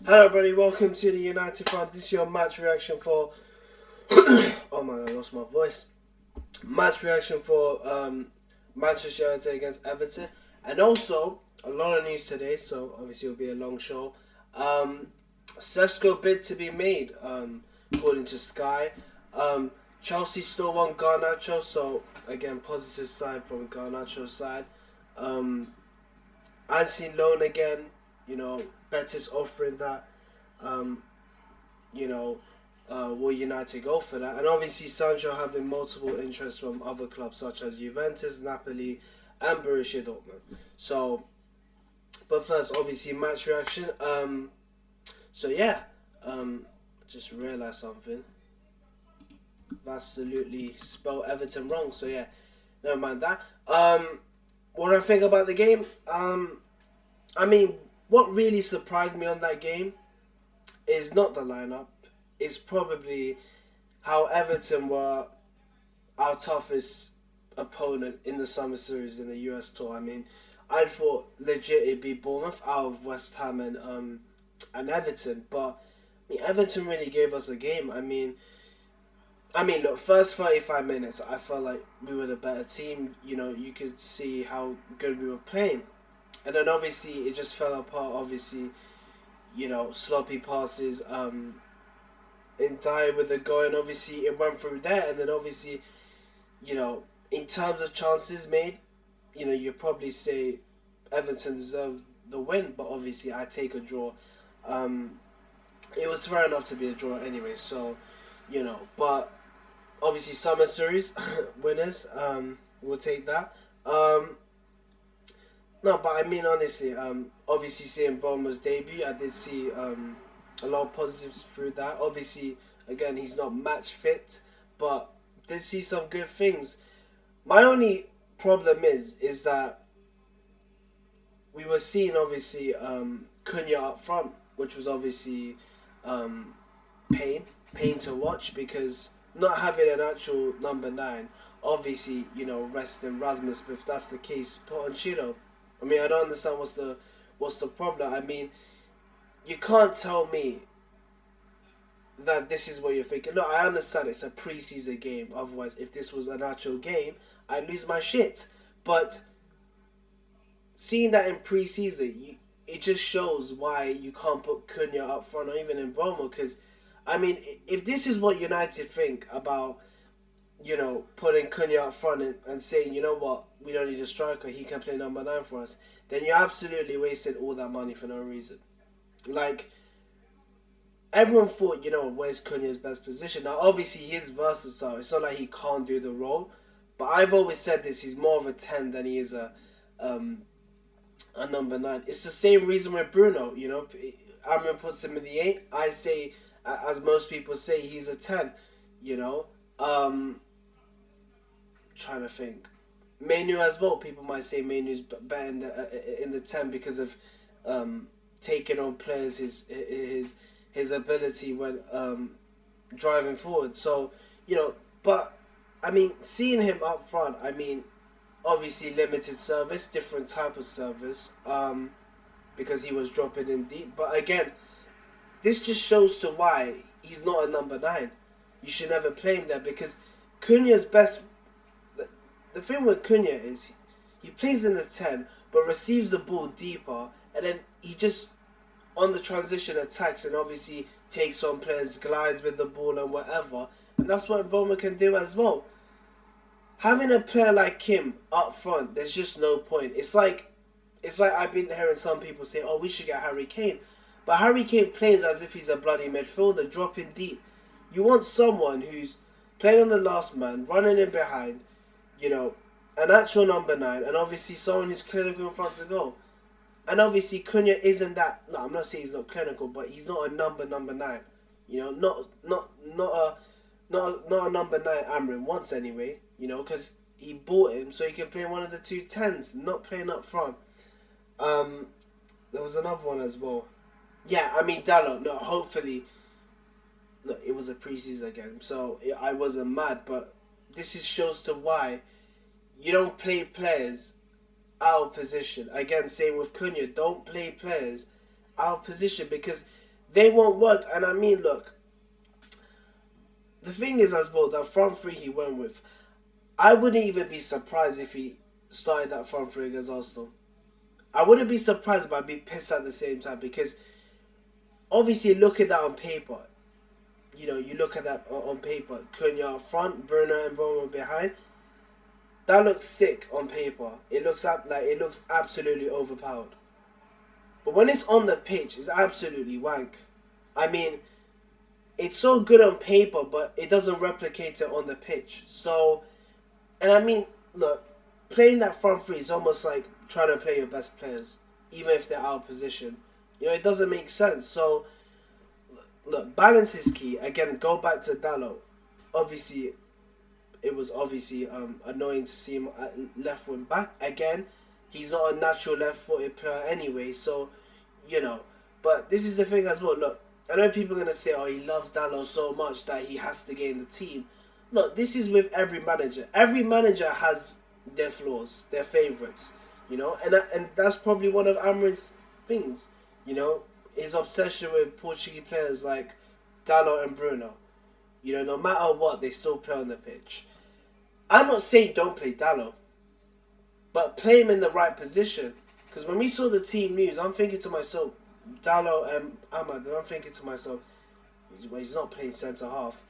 Hello, everybody. Welcome to the United Front. This is your match reaction for. Oh my god, I lost my voice. Match reaction for Manchester United against Everton, and also a lot of news today. So obviously it'll be a long show. Sesko bid to be made, according to Sky. Chelsea still want Garnacho, so again positive side from Garnacho's side. Anthony loan again. Betis offering that. Um, you know, will United go for that? And obviously, Sancho having multiple interests from other clubs such as Juventus, Napoli, and Borussia Dortmund. So, but first, obviously, match reaction. So yeah, just realized something. I've absolutely spelled Everton wrong. So yeah, never mind that. What do I think about the game? I mean, what really surprised me on that game is not the lineup. It's probably how Everton were our toughest opponent in the summer series in the US tour. I mean, I thought legit it'd be Bournemouth out of West Ham and Everton, but I mean Everton really gave us a game. I mean, look, first 35 minutes, I felt like we were the better team. You could see how good we were playing, and then obviously it just fell apart. Obviously, sloppy passes, in tie with the goal, and obviously it went through there. And then obviously, in terms of chances made, you probably say Everton deserved the win, but obviously I take a draw. Um, it was fair enough to be a draw anyway, so, but obviously summer series winners, we'll take that. No, but I mean honestly, obviously seeing Bournemouth's debut, I did see a lot of positives through that. Obviously, again, he's not match fit, but did see some good things. My only problem is that we were seeing obviously Cunha up front, which was obviously um, pain to watch because not having an actual number nine. Obviously, resting Rasmus, but if that's the case, put on Chiro. I mean, I don't understand what's the problem. I mean, you can't tell me that this is what you're thinking. Look, I understand it's a preseason game. Otherwise, if this was an actual game, I'd lose my shit. But seeing that in preseason, it just shows why you can't put Cunha up front or even in Bomo. Because, I mean, if this is what United think about, putting Cunha up front and saying, you know what, we don't need a striker, he can play number 9 for us, then you absolutely wasted all that money for no reason. Like, everyone thought, where's Cunha's best position? Now, obviously, he's versatile. It's not like he can't do the role. But I've always said this, he's more of a 10 than he is a number 9. It's the same reason with Bruno, Amrin puts him in the 8. I say, as most people say, he's a 10, you know. Trying to think. Menu as well. People might say Menu's better in the 10 because of taking on players, his ability when driving forward. So, but I mean, seeing him up front, I mean, obviously limited service, different type of service, because he was dropping in deep. But again, this just shows to why he's not a number 9. You should never play him there because Cunha's best. The thing with Cunha is he plays in the 10 but receives the ball deeper, and then he just on the transition attacks and obviously takes on players, glides with the ball and whatever, and that's what Boma can do as well. Having a player like him up front, there's just no point. It's like I've been hearing some people say, "Oh, we should get Harry Kane," but Harry Kane plays as if he's a bloody midfielder, dropping deep. You want someone who's playing on the last man, running in behind, an actual number 9, and obviously someone who's clinical in front to goal. And obviously Cunha isn't that. No, I'm not saying he's not clinical, but he's not a number 9. Not a number 9 Amrin wants anyway. Because he bought him so he can play one of the two 10s, not playing up front. There was another one as well. Yeah, I mean Dalot. No, hopefully. Look, it was a preseason game, so I wasn't mad, but this shows to why you don't play players out of position. Again, same with Cunha. Don't play players out of position because they won't work. And I mean, look, the thing is as well, that front three he went with, I wouldn't even be surprised if he started that front three against Arsenal. I wouldn't be surprised, but I'd be pissed at the same time, because obviously look at that on paper. You know, you look at that on paper. Cunha up front, Bruno and Bowen behind. That looks sick on paper. It looks absolutely overpowered. But when it's on the pitch, it's absolutely wank. I mean, it's so good on paper, but it doesn't replicate it on the pitch. So, and I mean, look, playing that front three is almost like trying to play your best players, even if they're out of position. You know, it doesn't make sense. So, look, balance is key. Again, go back to Dalot. Obviously, it was annoying to see him at left wing back. Again, he's not a natural left-footed player anyway, so, you know. But this is the thing as well. Look, I know people are going to say, oh, he loves Dalot so much that he has to get in the team. Look, this is with every manager. Every manager has their flaws, their favourites, you know. And that's probably one of Amorim's things, you know. His obsession with Portuguese players like Dalot and Bruno. You know, no matter what, they still play on the pitch. I'm not saying don't play Dalot, but play him in the right position. Because when we saw the team news, I'm thinking to myself, Dalot and Ahmad, and I'm thinking to myself, he's not playing centre half.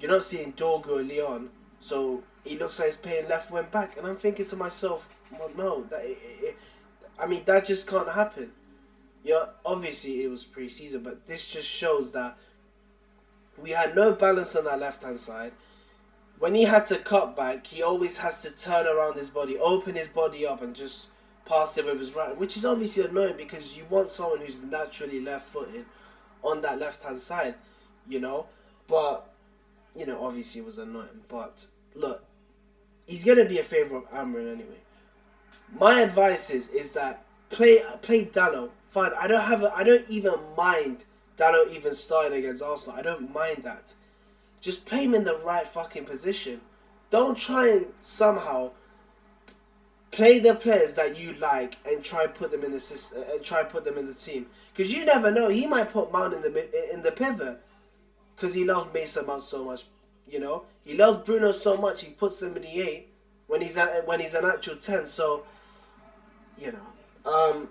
You're not seeing Dorgu or Leon, so he looks like he's playing left wing back. And I'm thinking to myself, well, no, that just can't happen. Yeah, obviously it was pre-season, but this just shows that we had no balance on that left-hand side. When he had to cut back, he always has to turn around his body, open his body up, and just pass it with his right, which is obviously annoying because you want someone who's naturally left-footed on that left-hand side, you know. But, you know, obviously it was annoying. But, look, he's going to be a favourite of Amorim anyway. My advice is that play Dalot. Fine, I don't even mind Dalot even starting against Arsenal. I don't mind that. Just play him in the right fucking position. Don't try and somehow play the players that you like and try and put them in the system and try and put them in the team. Because you never know, he might put Mount in the pivot because he loves Mason Mount so much. You know, he loves Bruno so much he puts him in the 8 when he's an actual 10. So, you know,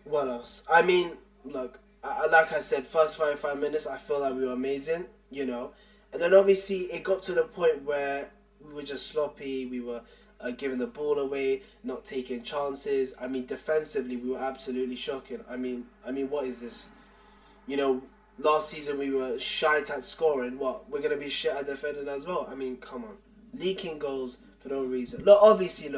what else? I mean, look, like I said, first 5 minutes, I feel like we were amazing, you know. And then obviously it got to the point where we were just sloppy. We were giving the ball away, not taking chances. I mean, defensively, we were absolutely shocking. I mean, what is this? You know, last season we were shite at scoring. What? We're going to be shit at defending as well? I mean, come on. Leaking goals for no reason. Look, obviously,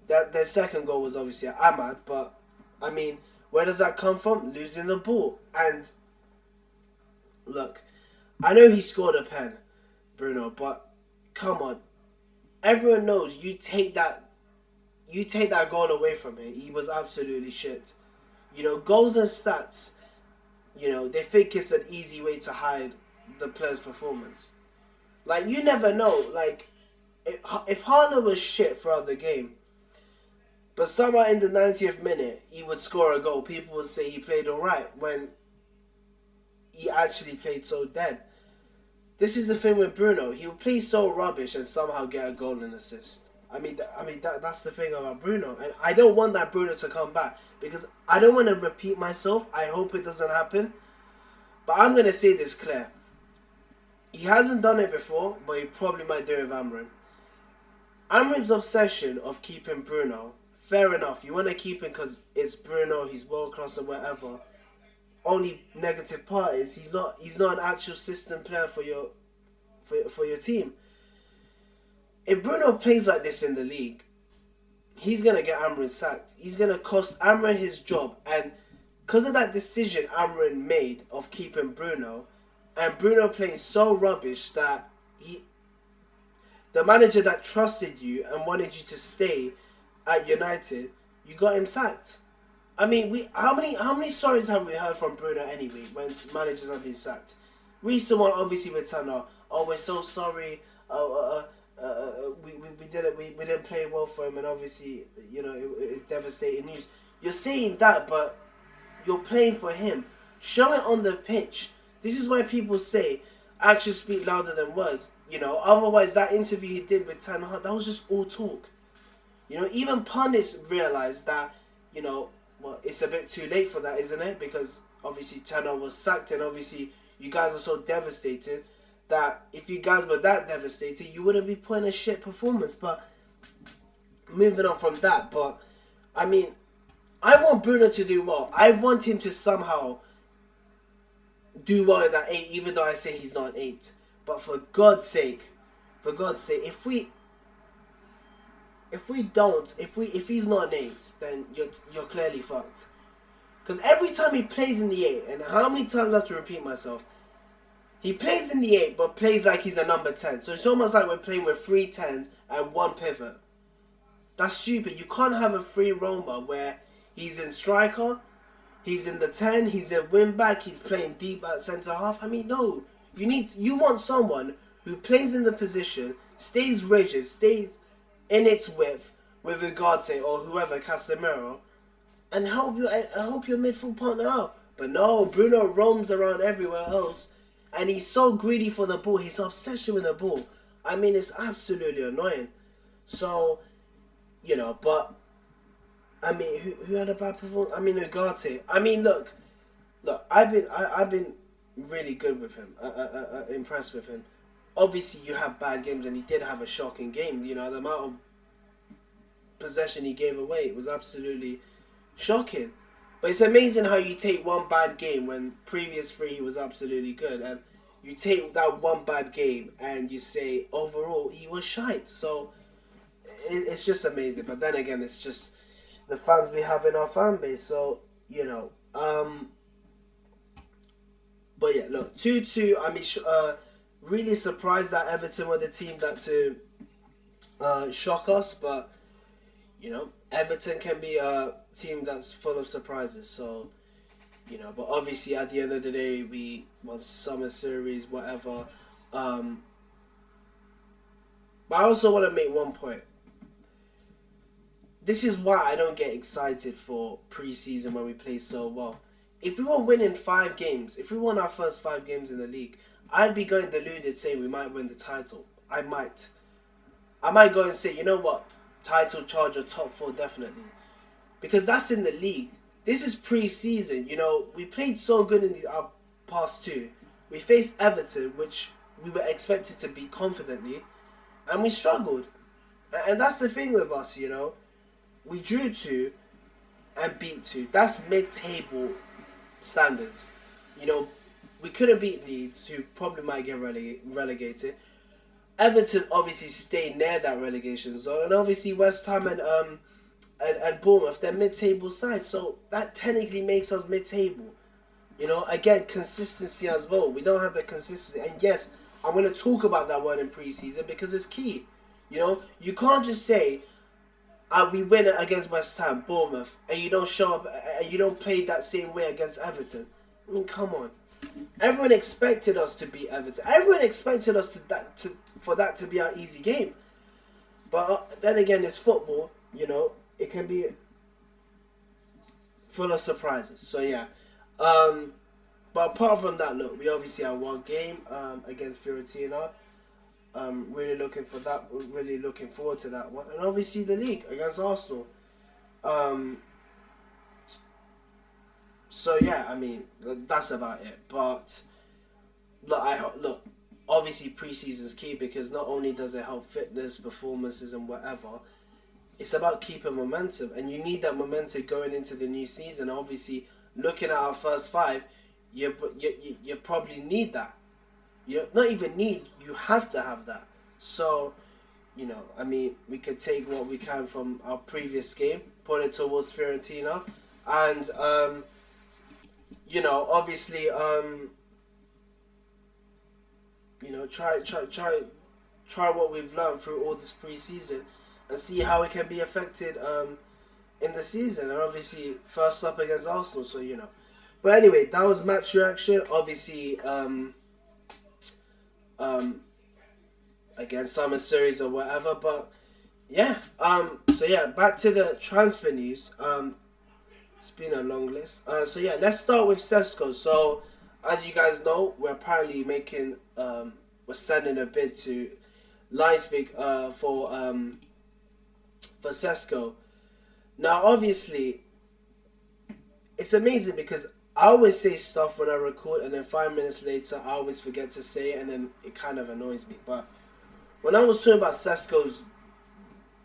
their second goal was obviously at Ahmad, but, I mean, where does that come from? Losing the ball. And, look, I know he scored a pen, Bruno, but, come on. Everyone knows you take that goal away from him, he was absolutely shit. You know, goals and stats, you know, they think it's an easy way to hide the player's performance. Like, you never know. Like, if Haaland was shit throughout the game, but somehow in the 90th minute, he would score a goal, people would say he played alright when he actually played so dead. This is the thing with Bruno. He will play so rubbish and somehow get a goal and assist. That's the thing about Bruno. And I don't want that Bruno to come back because I don't want to repeat myself. I hope it doesn't happen. But I'm going to say this clear. He hasn't done it before, but he probably might do it with Amorim. Amorim's obsession of keeping Bruno, fair enough. You want to keep him because it's Bruno, he's world class or whatever. Only negative part is he's not an actual system player for your team. If Bruno plays like this in the league, he's gonna get Amorim sacked. He's gonna cost Amorim his job, and because of that decision Amorim made of keeping Bruno, and Bruno playing so rubbish that the manager that trusted you and wanted you to stay at United, you got him sacked. I mean, how many stories have we heard from Bruno anyway when managers have been sacked? Recent one, obviously, with Tanner. Oh, we're so sorry. We didn't play well for him, and obviously, you know, it's devastating news. You're saying that, but you're playing for him. Show it on the pitch. This is why people say actions speak louder than words. You know, otherwise that interview he did with Ten Hag, that was just all talk. You know, even pundits realised that, you know, well, it's a bit too late for that, isn't it? Because obviously Ten Hag was sacked, and obviously you guys are so devastated that if you guys were that devastated, you wouldn't be putting a shit performance. But moving on from that, but I mean, I want Bruno to do well. I want him to somehow do well in that 8, even though I say he's not an 8. But for God's sake, if he's not an 8, then you're clearly fucked. Because every time he plays in the 8, and how many times I have to repeat myself, he plays in the 8, but plays like he's a number 10. So it's almost like we're playing with 3 10s and 1 pivot. That's stupid. You can't have a free roamer where he's in striker, he's in the 10, he's a wing back, he's playing deep at centre half. I mean, no. You want someone who plays in the position, stays rigid, stays in its width with Ugarte or whoever, Casemiro, and help your midfield partner out. But no, Bruno roams around everywhere else, and he's so greedy for the ball. His obsession with the ball, I mean, it's absolutely annoying. So, you know, but I mean, who had a bad performance? I mean, Ugarte. I mean, look, I've been really good with him, impressed with him. Obviously, you have bad games, and he did have a shocking game. You know, the amount of possession he gave away, it was absolutely shocking. But it's amazing how you take one bad game when previous 3 he was absolutely good, and you take that one bad game and you say overall he was shite. So it's just amazing. But then again, it's just the fans we have in our fan base. So, you know, but yeah, look, 2-2. I mean, really surprised that Everton were the team that to shock us. But, you know, Everton can be a team that's full of surprises. So, you know, but obviously at the end of the day, we won summer series, whatever. But I also want to make one point. This is why I don't get excited for pre-season when we play so well. If we were winning 5 games, if we won our first 5 games in the league, I'd be going deluded saying we might win the title. I might go and say, you know what, title charge or top 4 definitely. Because that's in the league. This is pre-season. You know, we played so good in our past 2. We faced Everton, which we were expected to beat confidently, and we struggled. And that's the thing with us, you know. We drew 2 and beat 2. That's mid-table standards. You know, we couldn't beat Leeds, who probably might get relegated. Everton obviously stayed near that relegation zone, and obviously West Ham and Bournemouth, they're mid-table sides, so that technically makes us mid-table. You know, again, consistency as well. We don't have the consistency, and yes, I'm going to talk about that word in pre-season because it's key. You know, you can't just say, we win it against West Ham, Bournemouth, and you don't show up, and you don't play that same way against Everton. I mean, come on. Everyone expected us to beat Everton. Everyone expected us for that to be our easy game. But then again, it's football. You know, it can be full of surprises. So yeah. But apart from that, look, we obviously have 1 game against Fiorentina. Really looking forward to that one, and obviously the league against Arsenal. So yeah, I mean that's about it. But look, obviously pre-season is key because not only does it help fitness, performances, and whatever, it's about keeping momentum, and you need that momentum going into the new season. Obviously, looking at our first 5, you probably need that. You not even need, you have to have that. So, you know, I mean, we could take what we can from our previous game, put it towards Fiorentina, and you know, obviously, you know, try what we've learned through all this pre-season and see how it can be affected in the season. And obviously, first up against Arsenal, so you know. But anyway, that was match reaction. Obviously, against summer series or whatever, but yeah, so yeah, back to the transfer news. It's been a long list. So yeah, let's start with Sesko. So as you guys know, we're apparently making we're sending a bid to Leipzig for Sesko. Now obviously it's amazing because I always say stuff when I record and then 5 minutes later I always forget to say it and then it kind of annoys me. But when I was talking about Sesko's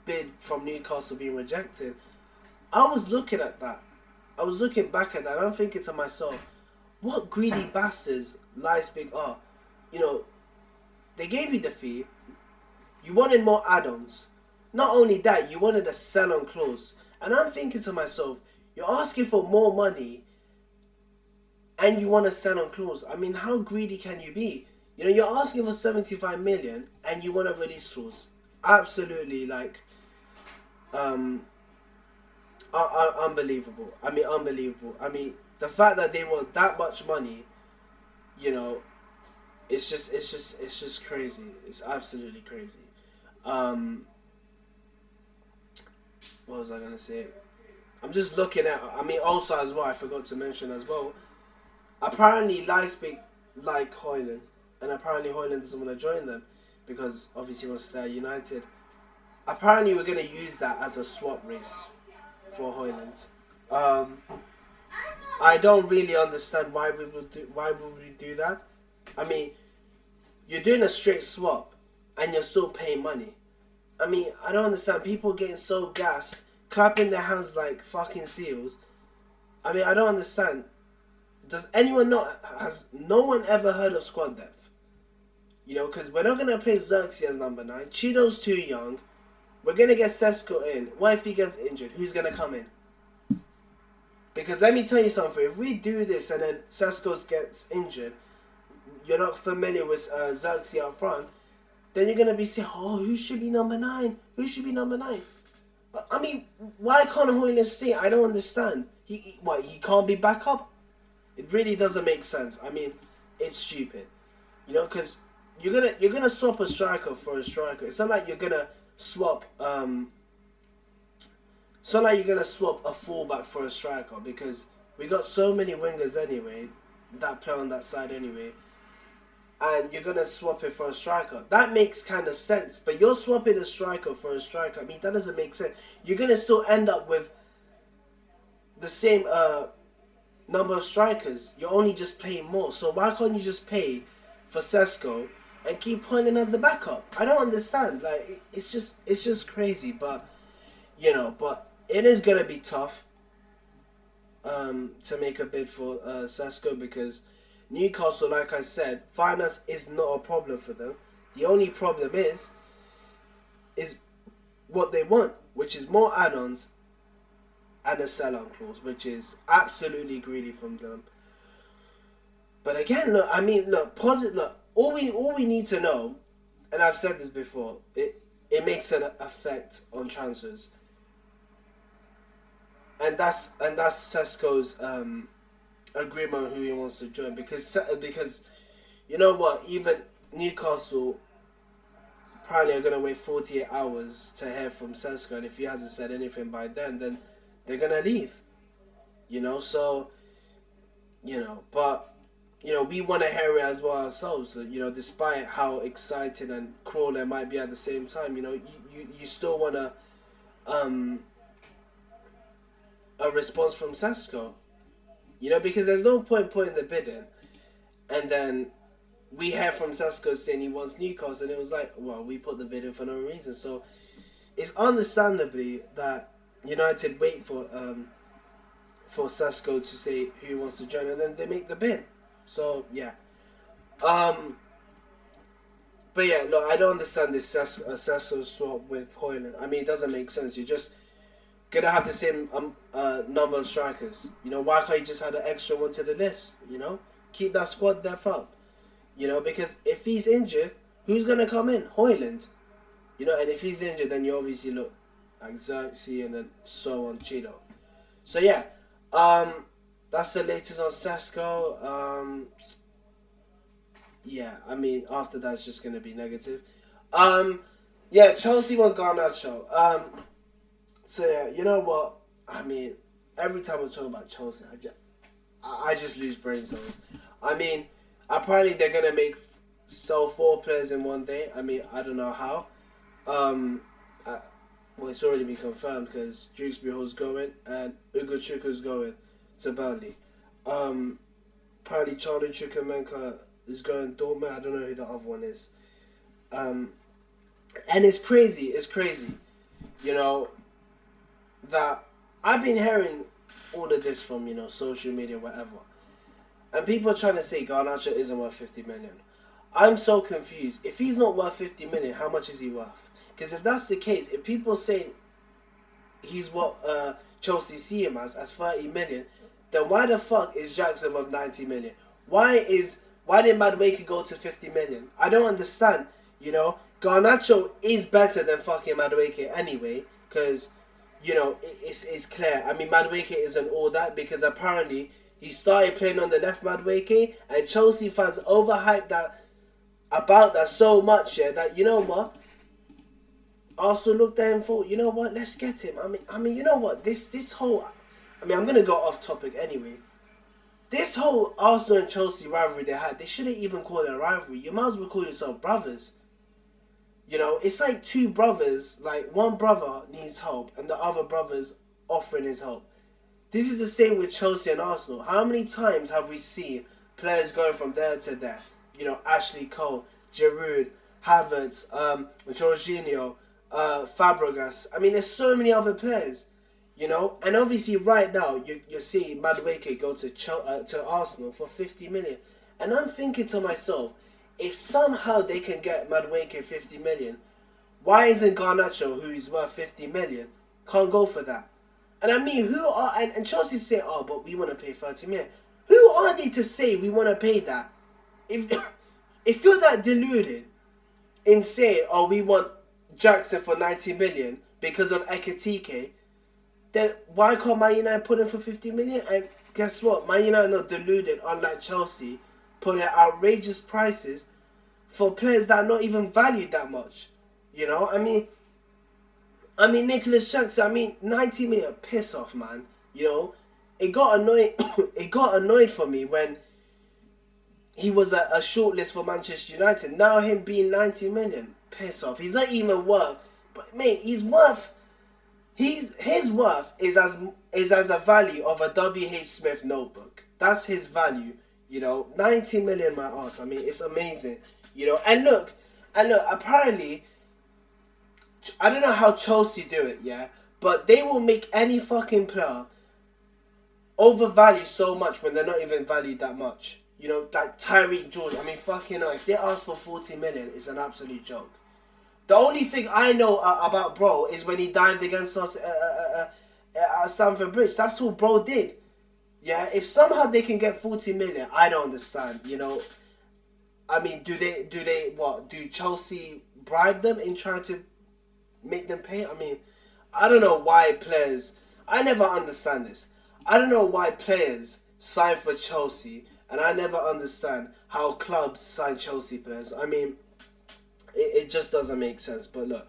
bid from Newcastle being rejected, I was looking at that. I was looking back at that and I'm thinking to myself, what greedy bastards Leipzig are. You know, they gave you the fee. You wanted more add-ons. Not only that, you wanted a sell-on clause. And I'm thinking to myself, you're asking for more money and you want a sell-on clause. I mean, how greedy can you be? You know, you're asking for 75 million and you want a release clause. Absolutely, like, unbelievable. I mean, unbelievable. I mean, the fact that they want that much money, you know, it's just crazy. It's absolutely crazy. What was I gonna say? I'm just looking at. I mean, also as well, I forgot to mention as well. Apparently, Leipzig like Højlund, and apparently Højlund doesn't want to join them because obviously he wants to stay at United. Apparently, we're gonna use that as a swap race for Højlund. I don't really understand why we would do that. I mean, you're doing a straight swap and you're still paying money. I mean, I don't understand. People getting so gassed, clapping their hands like fucking seals. I mean, I don't understand. Has no one ever heard of squad depth? You know, because we're not going to play Xerxes as number 9. Cheeto's too young. We're going to get Sesko in. What if he gets injured? Who's going to come in? Because let me tell you something. If we do this and then Sesko gets injured, you're not familiar with Xerxes up front, then you're going to be saying, oh, who should be number 9? Who should be number 9? I mean, why can't Højlund stay? I don't understand. He can't be back up? It really doesn't make sense. I mean, it's stupid. You know, because you're gonna swap a striker for a striker. It's not like you're gonna swap it's not like you're gonna swap a fullback for a striker, because we got so many wingers anyway that play on that side anyway, and you're gonna swap it for a striker. That makes kind of sense, but you're swapping a striker for a striker. I mean, that doesn't make sense. You're gonna still end up with the same number of strikers. You're only just paying more. So why can't you just pay for Sesko and keep Højlund as the backup? I don't understand. Like, it's just crazy. But you know, but it is gonna be tough to make a bid for Sesko, because Newcastle, like I said, finance is not a problem for them. The only problem is what they want, which is more add-ons and a sell-on clause, which is absolutely greedy from them. But again, look, I mean, look, positive. Look, all we need to know, and I've said this before, it makes an effect on transfers, and that's Sesko's agreement who he wants to join, because you know what, even Newcastle probably are gonna wait 48 hours to hear from Sesko, and if he hasn't said anything by then they're gonna leave. You know, so you know, but you know, we want to hear it as well ourselves. You know, despite how exciting and cruel it might be at the same time, you know, you still want a response from Sesko. You know, because there's no point putting the bid in, and then we hear from Sesko saying he wants Newcastle, and it was like, well, we put the bid in for no reason. So it's understandably that United wait for Sesko to say who he wants to join, and then they make the bid. So yeah, but yeah, look, I don't understand this Sesko swap with Højlund. I mean, it doesn't make sense. You're just gonna have the same number of strikers. You know, why can't you just add an extra one to the list? You know, keep that squad depth up. You know, because if he's injured, who's gonna come in? Højlund. You know, and if he's injured, then you obviously look like Xerxes and then so on, Cheeto. So yeah, that's the latest on Sesko. Yeah, I mean, after that's just gonna be negative. Yeah, Chelsea won Garnacho. So yeah, you know what? I mean, every time I talk about Chelsea, I just lose brain cells. I mean, apparently they're gonna sell 4 players in one day. I mean, I don't know how. Well, it's already been confirmed because Dukesby's going and Ugochukwu's going to Burnley. Apparently Charlie Chukwuemeka is going Dortmund. I don't know who the other one is. And it's crazy. You know, that I've been hearing all of this from, social media, whatever. And people are trying to say Garnacho isn't worth 50 million. I'm so confused. If he's not worth 50 million, how much is he worth? Because if that's the case, if people say he's what Chelsea see him as 30 million, then why the fuck is Jackson worth 90 million? Why did Madueke go to 50 million? I don't understand. Garnacho is better than fucking Madueke anyway, because it's clear. I mean, Madueke isn't all that because apparently he started playing on the left, Madueke, and Chelsea fans overhyped about that so much, yeah, that what? Arsenal looked at him for, let's get him. I mean, you know what? This whole, I'm gonna go off topic anyway. This whole Arsenal and Chelsea rivalry they shouldn't even call it a rivalry. You might as well call yourself brothers. It's like two brothers, like one brother needs help and the other brother's offering his help. This is the same with Chelsea and Arsenal. How many times have we seen players going from there to there? Ashley Cole, Giroud, Havertz, Jorginho, Fabregas. I mean, there's so many other players, and obviously right now you're seeing Madueke go to Arsenal for 50 million, and I'm thinking to myself, if somehow they can get Madueke 50 million, why isn't Garnacho, who is worth 50 million, can't go for that? And I mean, who are and Chelsea say, oh, but we want to pay 30 million. Who are they to say we want to pay that? If you're that deluded in saying, oh, we want Jackson for 90 million because of Ekitike, then why can't Man United put him for 50 million? And guess what? Man United are not deluded, unlike Chelsea, putting outrageous prices for players that are not even valued that much. I mean, Nicholas Jackson, 90 million, piss off, man. It got annoying. It got annoyed for me when he was a shortlist for Manchester United. Now him being 90 million, piss off. He's not even worth. But mate, his worth is as a value of a W.H. Smith notebook. That's his value. 90 million, my ass. I mean, it's amazing. And look. Apparently, I don't know how Chelsea do it, yeah, but they will make any fucking player overvalue so much when they're not even valued that much. Like Tyreek George. I mean, fucking hell, if they ask for 40 million, it's an absolute joke. The only thing I know about bro is when he dived against us at Stamford Bridge. That's all bro did. Yeah, if somehow they can get 40 million, I don't understand. I mean, do Chelsea bribe them in trying to make them pay? I mean, I don't know why players. I never understand this. I don't know why players sign for Chelsea, and I never understand how clubs sign Chelsea players. I mean, it just doesn't make sense. But look,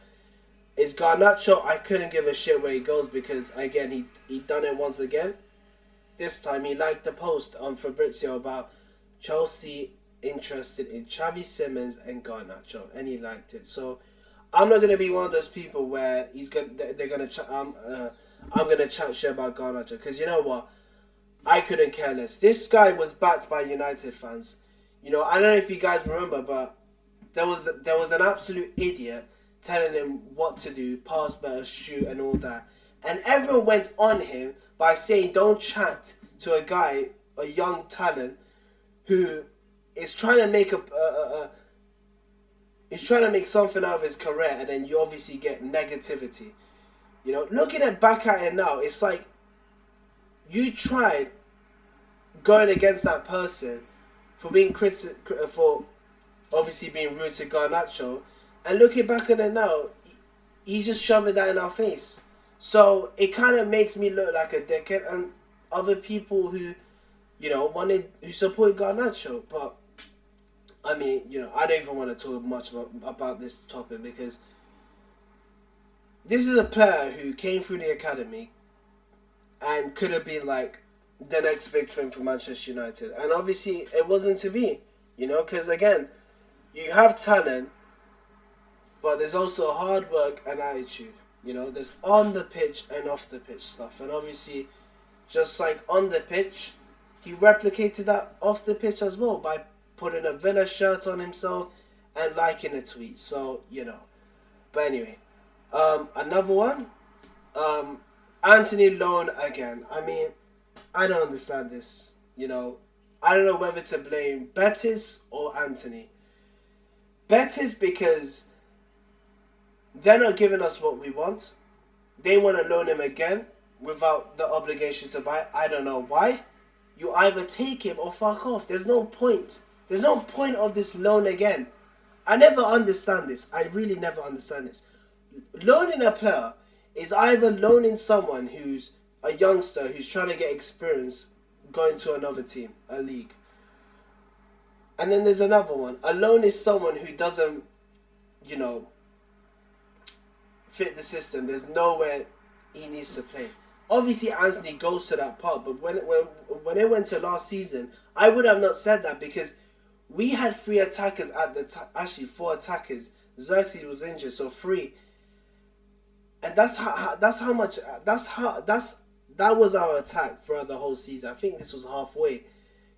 it's Garnacho. I couldn't give a shit where he goes because again, he done it once again. This time he liked the post on Fabrizio about Chelsea interested in Xavi Simons and Garnacho, and he liked it. So I'm not gonna be one of those people where I'm gonna chat shit about Garnacho, because you know what, I couldn't care less. This guy was backed by United fans. I don't know if you guys remember, but there was an absolute idiot telling him what to do, pass better, shoot, and all that, and everyone went on him by saying don't chat to a guy, a young talent who is trying to make he's trying to make something out of his career, and then you obviously get negativity. Looking back at it now, it's like you tried going against that person for being for obviously being rude to Garnacho, and looking back at it now, he's just shoving that in our face. So it kind of makes me look like a dickhead, and other people who, who support Garnacho. But I mean, I don't even want to talk much about this topic, because this is a player who came through the academy, and could have been like the next big thing for Manchester United. And obviously it wasn't to be, you know, because again, you have talent, but there's also hard work and attitude. You know, there's on the pitch and off the pitch stuff. And obviously, just like on the pitch, he replicated that off the pitch as well by putting a Villa shirt on himself and liking a tweet. So, you know. But anyway, another one, Antony loan again. I mean, I don't understand this. You know, I don't know whether to blame Betis or Antony. Betis because they're not giving us what we want. They want to loan him again without the obligation to buy. I don't know why. You either take him or fuck off. There's no point. There's no point of this loan again. I never understand this. I really never understand this. Loaning a player is either loaning someone who's a youngster who's trying to get experience going to another team, a league. And then there's another one. A loan is someone who doesn't, you know, fit the system. There's nowhere he needs to play. Obviously, Antony goes to that part, but when it went to last season, I would have not said that because we had 3 attackers at the actually 4 attackers. Xerxes was injured, so 3, and that was our attack throughout the whole season. I think this was halfway,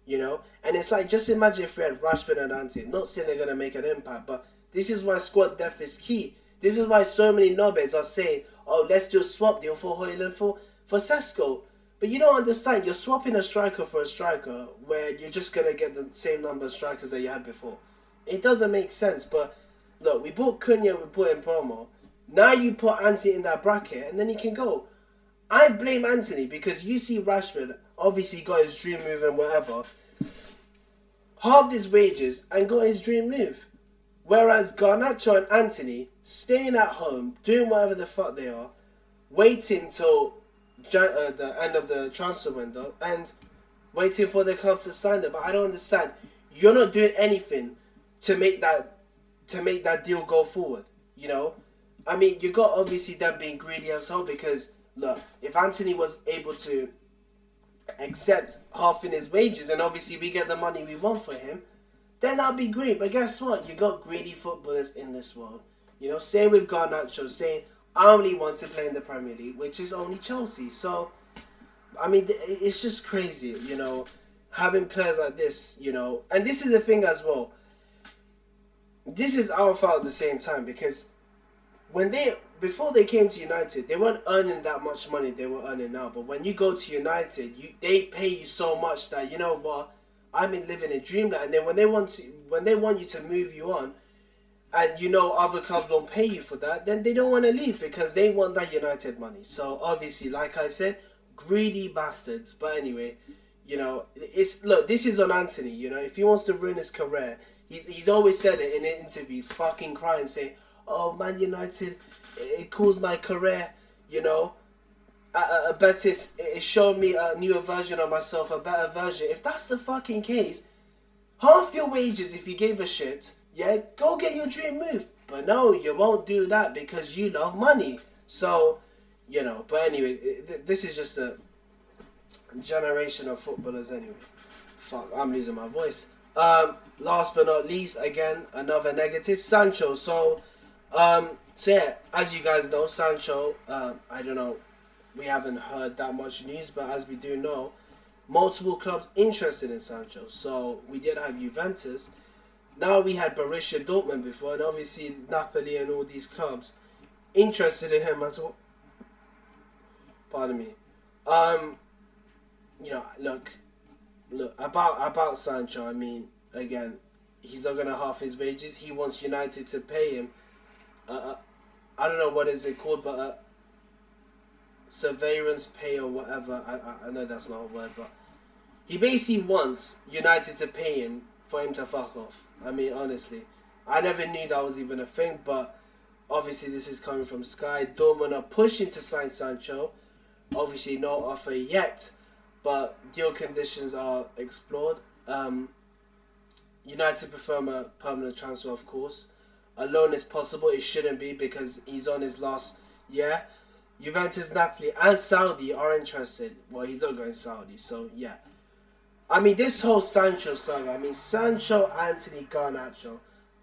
you know, and it's like just imagine if we had Rashford and Antony. Not saying they're gonna make an impact, but this is why squad depth is key. This is why so many knobheads are saying, "Oh, let's do a swap deal for Højlund for Sesko." But you don't understand. You're swapping a striker for a striker where you're just going to get the same number of strikers that you had before. It doesn't make sense. But look, we bought Cunha, we put in promo. Now you put Antony in that bracket and then he can go. I blame Antony because you see Rashford, obviously got his dream move and whatever, halved his wages and got his dream move. Whereas Garnacho and Antony staying at home, doing whatever the fuck they are, waiting till the end of the transfer window and waiting for the clubs to sign them. But I don't understand. You're not doing anything to make that deal go forward. You know, I mean, you got obviously them being greedy as well because look, if Antony was able to accept half in his wages and obviously we get the money we want for him, then that'd be great. But guess what? You got greedy footballers in this world. You know, same with Garnacho saying, I only want to play in the Premier League, which is only Chelsea. So, I mean, it's just crazy, you know, having players like this, you know. And this is the thing as well. This is our fault at the same time because before they came to United, they weren't earning that much money they were earning now. But when you go to United, they pay you so much that, you know what, I've been living a dreamland. And then when they want you to move you on, and you know other clubs won't pay you for that, then they don't want to leave because they want that United money. So obviously, like I said, greedy bastards. But anyway, you know, look, this is on Antony. You know, if he wants to ruin his career, he's always said it in interviews, fucking crying, saying, "Oh, Man United, it cools my career." You know, Betis, it showed me a newer version of myself, a better version. If that's the fucking case, half your wages if you gave a shit. Yeah, go get your dream move. But no, you won't do that because you love money. So, you know, but anyway, this is just a generation of footballers anyway. Fuck, I'm losing my voice. Last but not least, again, another negative, Sancho. So yeah, as you guys know, Sancho, I don't know, we haven't heard that much news, but as we do know, multiple clubs interested in Sancho. So we did have Juventus. Now we had Borussia Dortmund before, and obviously Napoli and all these clubs interested in him as well. Pardon me. You know, look about Sancho. I mean, again, he's not gonna half his wages. He wants United to pay him. I don't know what is it called, but severance pay or whatever. I know that's not a word, but he basically wants United to pay him for him to fuck off. I mean, honestly, I never knew that was even a thing, but obviously this is coming from Sky. Dortmund are pushing to sign Sancho. Obviously no offer yet, but deal conditions are explored. United prefer a permanent transfer, of course. A loan is possible. It shouldn't be because he's on his last year. Juventus, Napoli, and Saudi are interested. Well, he's not going Saudi, so yeah. I mean, this whole Sancho saga. I mean, Sancho, Anthony, Garnacho,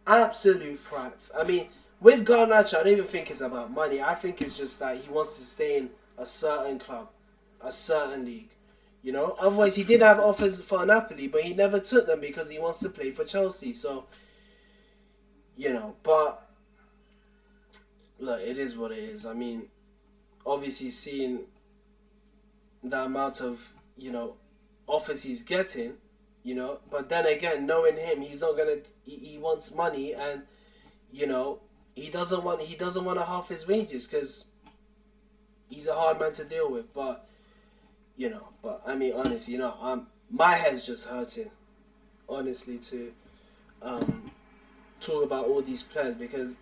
absolute prats. I mean, with Garnacho, I don't even think it's about money. I think it's just that he wants to stay in a certain club, a certain league. You know, otherwise he did have offers for Napoli, but he never took them because he wants to play for Chelsea. So, you know, but look, it is what it is. I mean, obviously seeing the amount of, you know, offers he's getting, you know, but then again, knowing him, he's not gonna. He wants money, and you know, he doesn't want to half his wages because he's a hard man to deal with. But you know, but I mean, honestly, you know, my head's just hurting, honestly, to talk about all these players because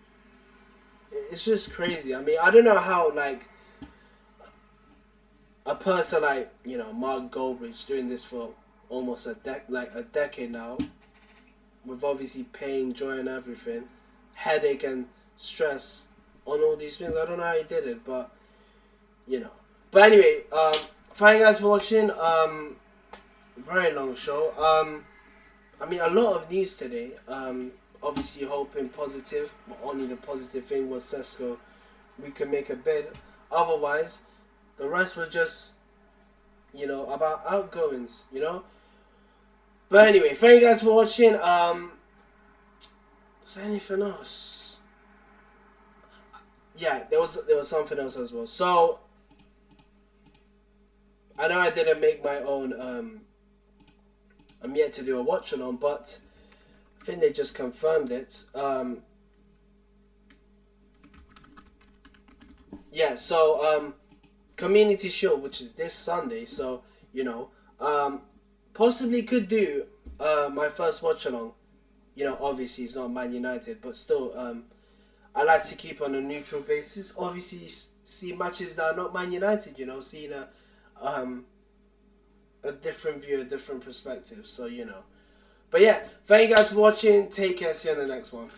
it's just crazy. I mean, I don't know how like a person like, you know, Mark Goldbridge doing this for almost a decade now, with obviously pain, joy, and everything, headache and stress on all these things. I don't know how he did it, but you know. But anyway, thank you guys for watching. Very long show. I mean, a lot of news today. Obviously hoping positive, but only the positive thing was Sesko. We could make a bid. Otherwise, the rest was just, you know, about outgoings, you know. But anyway, thank you guys for watching. Is there anything else? Yeah, there was something else as well. So I know I didn't make my own. I'm yet to do a watch along, but I think they just confirmed it. Yeah. So Community Shield, which is this Sunday. So you know, possibly could do my first watch along. You know, obviously it's not Man United, but still, I like to keep on a neutral basis. Obviously, see matches that are not Man United. You know, seeing a different view, a different perspective. So you know, but yeah, thank you guys for watching. Take care. See you on the next one.